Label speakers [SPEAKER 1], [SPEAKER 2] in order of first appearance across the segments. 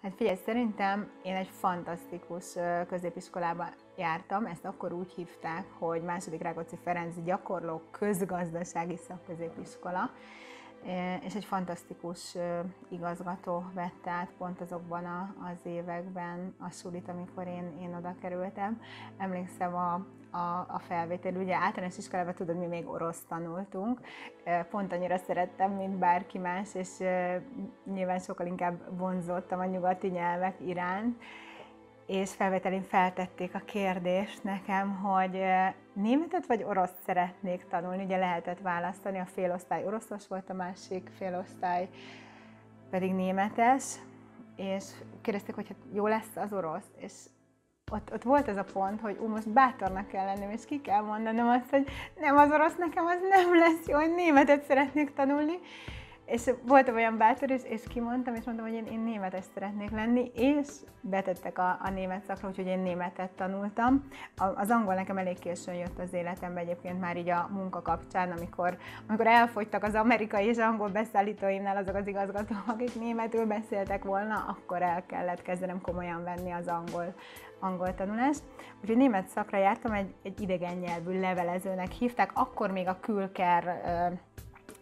[SPEAKER 1] Hát figyelj, szerintem én egy fantasztikus középiskolába jártam, ezt akkor úgy hívták, hogy II. Rákóczi Ferenc gyakorló közgazdasági szakközépiskola, és egy fantasztikus igazgató vette át pont azokban az években a sulit, amikor én oda kerültem. Emlékszem a felvétel, ugye általános iskolában tudod, mi még orosz tanultunk, pont annyira szerettem, mint bárki más, és nyilván sokkal inkább vonzottam a nyugati nyelvek iránt, és felvételén feltették a kérdést nekem, hogy németet vagy oroszt szeretnék tanulni, ugye lehetett választani, a félosztály oroszos volt, a másik félosztály pedig németes, és kérdezték, hogy hát jó lesz az orosz, és ott volt ez a pont, hogy most bátornak kell lennem, és ki kell mondanom azt, hogy nem az orosz, nekem az nem lesz jó, hogy németet szeretnék tanulni. És voltam olyan bátor, és kimondtam, és mondtam, hogy én németes szeretnék lenni, és betettek a német szakra, úgyhogy én németet tanultam. Az angol nekem elég későn jött az életembe egyébként már így a munka kapcsán, amikor elfogytak az amerikai és angol beszállítóimnál azok az igazgatók, akik németül beszéltek volna, akkor el kellett kezdenem komolyan venni az angol tanulást. Úgyhogy német szakra jártam, egy idegen nyelvű levelezőnek hívták, akkor még a külker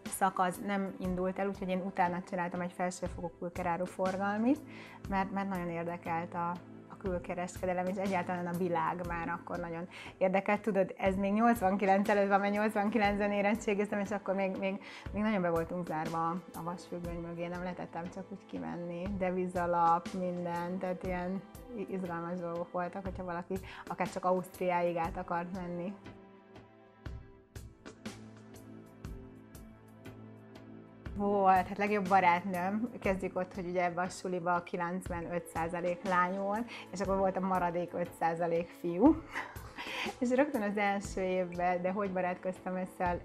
[SPEAKER 1] szakasz nem indult el, úgyhogy én utána csináltam egy felsőfokú külkeráruforgalmit, mert nagyon érdekelt a külkereskedelem, és egyáltalán a világ már akkor nagyon érdekelt. Tudod, ez még 89 előtt van, mert 89-ben érettségiztem, és akkor még nagyon be voltunk zárva a vasfüggöny mögé, nem lehetettem csak úgy kimenni, devizalap, minden, tehát ilyen izgalmas dolgok voltak, hogyha valaki akár csak Ausztriáig át akart menni. Volt, hát legjobb barátnőm, kezdjük ott, hogy ugye ebben a suliba 95% lány volt, és akkor volt a maradék 5% fiú. És rögtön az első évben, de hogy barátkoztam össze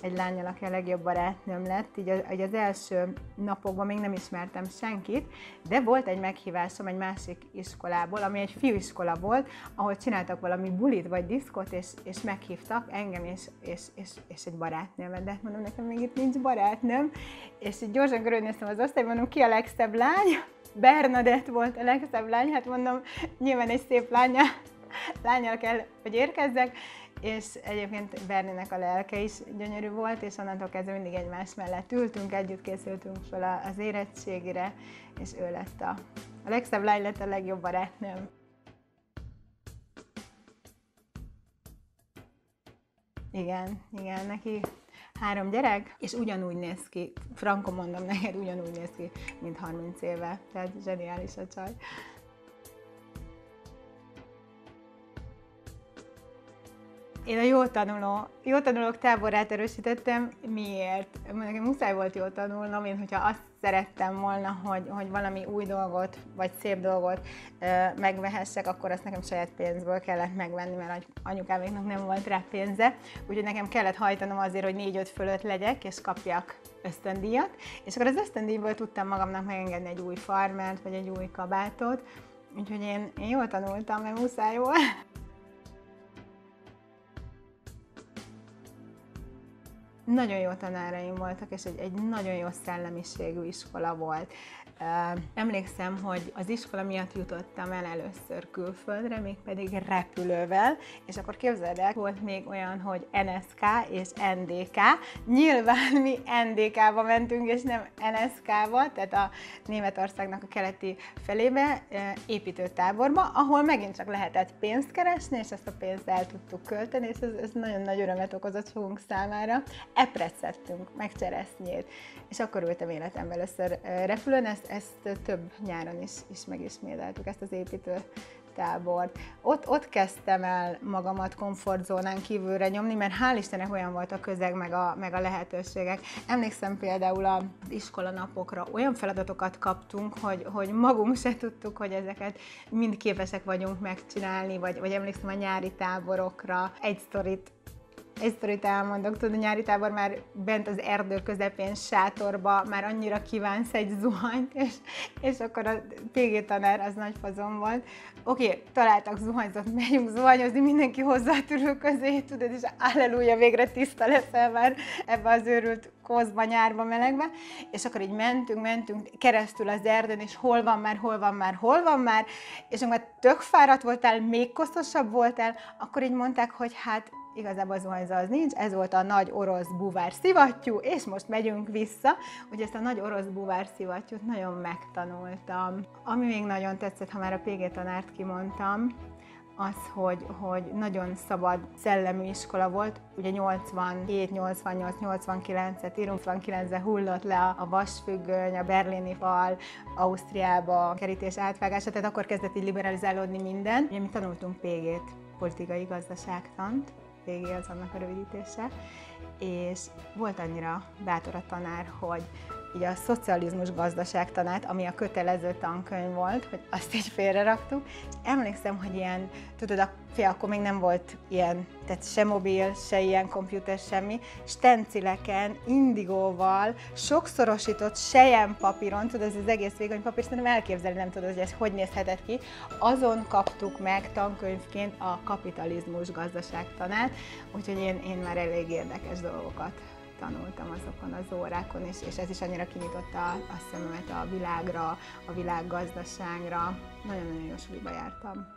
[SPEAKER 1] egy lánnyal, aki a legjobb barátnőm lett, így az első napokban még nem ismertem senkit, de volt egy meghívásom egy másik iskolából, ami egy fiúiskola volt, ahol csináltak valami bulit vagy diszkot, és meghívtak engem és egy barátnőmet, de mondom, nekem még itt nincs barátnőm, és így gyorsan körülnéztem az osztályban, mondom, ki a legszebb lány? Bernadett volt a legszebb lány, hát mondom, nyilván egy szép lányal kell, hogy érkezzek, és egyébként Berninek a lelke is gyönyörű volt, és onnantól kezdve mindig egymás mellett ültünk, együtt készültünk fel az érettségire, és ő lett a legszebb lány, lett a legjobb barátnőm. Igen, neki 3 gyerek, és ugyanúgy néz ki, frankon mondom neked, ugyanúgy néz ki, mint 30 éve, tehát zseniális a csaj. Én a jó tanulók táborát erősítettem. Miért? Nekem muszáj volt jó tanulnom, én hogyha azt szerettem volna, hogy valami új dolgot, vagy szép dolgot megvehessek, akkor azt nekem saját pénzből kellett megvenni, mert anyukáméknak nem volt rá pénze. Úgyhogy nekem kellett hajtanom azért, hogy 4-5 fölött legyek, és kapjak ösztöndíjat. És akkor az ösztöndíjból tudtam magamnak megengedni egy új farmert, vagy egy új kabátot. Úgyhogy én jól tanultam, mert muszáj volt. Nagyon jó tanáraim voltak, és egy nagyon jó szellemiségű iskola volt. Emlékszem, hogy az iskola miatt jutottam el először külföldre, mégpedig repülővel, és akkor képzeld el, volt még olyan, hogy NSK és NDK. Nyilván mi NDK-ba mentünk, és nem NSK-ba, tehát a Németországnak a keleti felébe, építőtáborba, ahol megint csak lehetett pénzt keresni, és ezt a pénzt el tudtuk költeni, és ez nagyon nagy örömet okozott fogunk számára. Epret szedtünk, meg cseresznyét, és akkor ültem életemben először repülőn, ezt több nyáron is megismételtük, ezt az építőtábort. Ott kezdtem el magamat komfortzónán kívülre nyomni, mert hál' Istennek olyan volt a közeg, meg a lehetőségek. Emlékszem például az iskolanapokra olyan feladatokat kaptunk, hogy magunk se tudtuk, hogy ezeket mind képesek vagyunk megcsinálni, vagy emlékszem a nyári táborokra. Egy sztorit Egy sztorit elmondok, tudod, a nyári tábor már bent az erdő közepén, sátorba, már annyira kívánsz egy zuhanyt, és akkor a PG tanár az nagy fazon volt. Oké, találtak zuhanyzót, megyünk zuhanyozni, mindenki hozzá a tülő közé, tudod, és halleluja, végre tiszta leszel már ebbe az őrült kózba, nyárba, melegbe, és akkor így mentünk keresztül az erdőn, és hol van már, és amikor tök fáradt voltál, még koszosabb voltál, akkor így mondták, hogy hát igazából zuhanyzó az nincs, ez volt a nagy orosz búvár szivattyú, és most megyünk vissza, úgyhogy ezt a nagy orosz búvár szivattyút nagyon megtanultam. Ami még nagyon tetszett, ha már a PG tanárt kimondtam, az, hogy nagyon szabad szellemű iskola volt. Ugye 87, 88, 89-et írunk, 89-ben hullott le a vasfüggöny, a berlini fal, Ausztriába kerítés átvágása, tehát akkor kezdett így liberalizálódni minden. Ugye mi tanultunk PG-t, politikai gazdaságtant, PG az annak a rövidítése, és volt annyira bátor a tanár, hogy így a szocializmus gazdaságtanát, ami a kötelező tankönyv volt, hogy azt így félreraktuk, és emlékszem, hogy ilyen, tudod, akkor még nem volt ilyen, tehát se mobil, se ilyen komputer, semmi, stencileken, indigóval, sokszorosított selyempapíron, tudod, ez az egész vékonypapír, szerintem elképzelni nem tudod, hogy ez hogy nézhetett ki, azon kaptuk meg tankönyvként a kapitalizmus gazdaságtanát, úgyhogy én már elég érdekes dolgokat tanultam azokon az órákon, és ez is annyira kinyitotta a szememet a világra, a világgazdaságra. Nagyon-nagyon jó suliba jártam.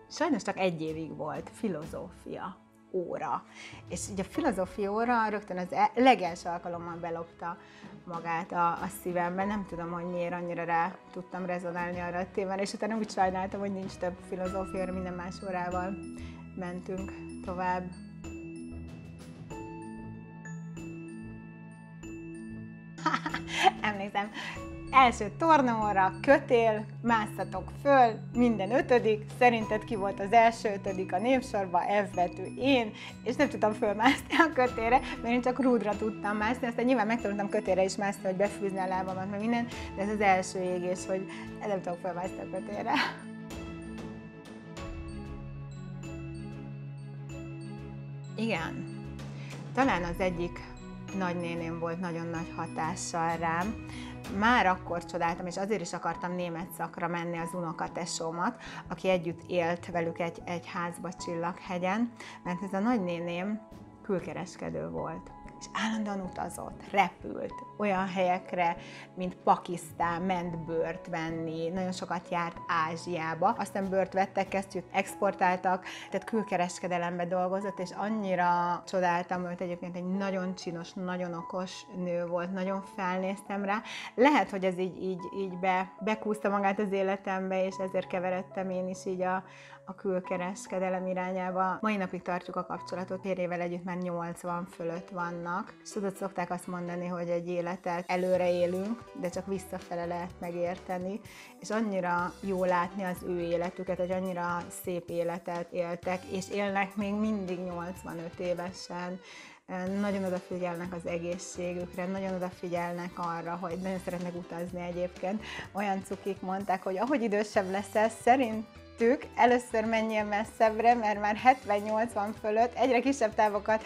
[SPEAKER 1] Sajnos csak 1 évig volt filozófia óra. És ugye a filozófia óra rögtön az legelső alkalommal belopta magát a szívembe. Nem tudom, hogy miért annyira rá tudtam rezonálni arra a témára, és utána úgy sajnáltam, hogy nincs több filozófia óra, minden más órával mentünk tovább. Emlékszem, első tornaóra, kötél, másszatok föl, minden 5. Szerinted ki volt az első 5. a névsorba? F betű, én, és nem tudtam fölmászni a kötélre, mert én csak rúdra tudtam mászni, aztán nyilván megtanultam kötélre is mászni, hogy befűzni a lábamat, meg minden, de ez az első égés, hogy nem tudok fölmászni a kötélre. Igen, talán az egyik nagynéném volt nagyon nagy hatással rám. Már akkor csodáltam, és azért is akartam német szakra menni az unokatesómat, aki együtt élt velük egy házba Csillaghegyen, mert ez a nagynéném külkereskedő volt. És állandóan utazott, repült olyan helyekre, mint Pakisztán, ment bőrt venni, nagyon sokat járt Ázsiába, aztán bőrt vettek, kesztyűt exportáltak, tehát külkereskedelembe dolgozott, és annyira csodáltam őt, egyébként egy nagyon csinos, nagyon okos nő volt, nagyon felnéztem rá. Lehet, hogy ez így bekúzta magát az életembe, és ezért keveredtem én is így a külkereskedelem irányába. Mai napig tartjuk a kapcsolatot, férjével együtt már 80 fölött vannak. És tudod, szokták azt mondani, hogy egy életet előre élünk, de csak visszafele lehet megérteni. És annyira jó látni az ő életüket, egy annyira szép életet éltek, és élnek még mindig 85 évesen. Nagyon odafigyelnek az egészségükre, nagyon odafigyelnek arra, hogy nagyon szeretnek utazni egyébként. Olyan cukik mondták, hogy ahogy idősebb leszel, szerintük először menjél messzebbre, mert már 70-80 fölött egyre kisebb távokat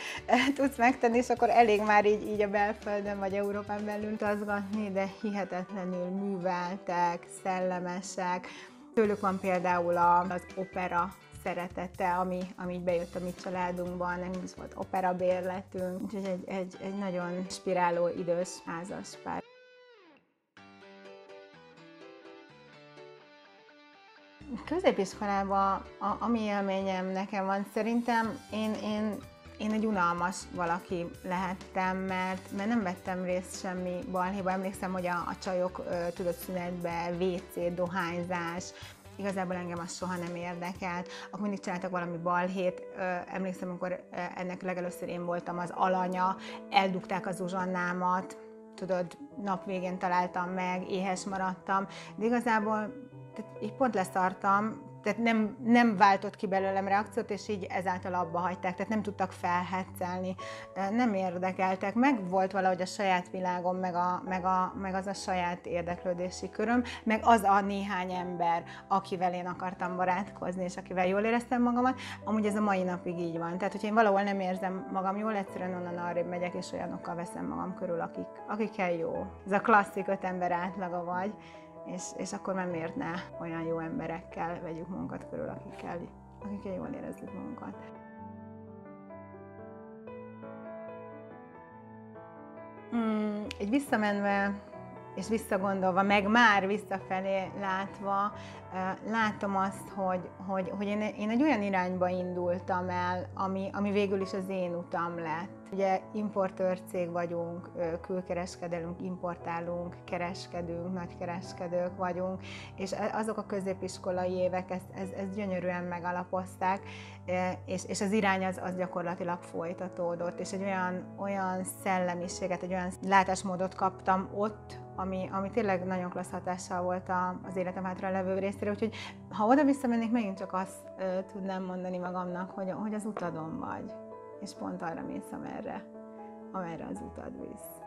[SPEAKER 1] tudsz megtenni, és akkor elég már így a belföldön vagy Európán belül utazgatni, de hihetetlenül műveltek, szellemesek. Tőlük van például az opera szeretete, ami így bejött a mi családunkban, nekünk is volt operabérletünk, úgyhogy egy nagyon inspiráló idős házaspár. Középiskolában ami élményem nekem van, szerintem én egy unalmas valaki lehettem, mert nem vettem részt semmi balhéba. Emlékszem, hogy a csajok tudott szünetbe, WC, dohányzás, igazából engem az soha nem érdekelt. Akkor mindig csináltak valami balhét. Emlékszem, amikor ennek legelőször én voltam az alanya, eldugták az uzsannámat, tudod, nap végén találtam meg, éhes maradtam, de igazából így pont leszartam, tehát nem váltott ki belőlem reakciót, és így ezáltal abba hagyták, tehát nem tudtak felhetszelni, nem érdekeltek, meg volt valahogy a saját világom, meg az a saját érdeklődési köröm, meg az a néhány ember, akivel én akartam barátkozni, és akivel jól éreztem magamat, amúgy ez a mai napig így van. Tehát, hogyha én valahol nem érzem magam jól, egyszerűen onnan arrébb megyek, és olyanokkal veszem magam körül, akikkel jó. Ez a klasszik 5 ember átlaga vagy, és akkor már miért ne olyan jó emberekkel vegyük magunkat körül, akikkel jól érezzük magunkat. Így visszamenve és visszagondolva, meg már visszafelé látva, látom azt, hogy én egy olyan irányba indultam el, ami végül is az én utam lett. Ugye importőr cég vagyunk, külkereskedelünk, importálunk, kereskedünk, nagykereskedők vagyunk, és azok a középiskolai évek ezt gyönyörűen megalapozták, és az irány az gyakorlatilag folytatódott, és egy olyan szellemiséget, egy olyan látásmódot kaptam ott, ami tényleg nagyon klassz hatással volt az életem hátra levő részére, úgyhogy ha oda visszamennék, megint csak azt tudnám mondani magamnak, hogy az utadon vagy, és pont arra mész, amerre az utad visz.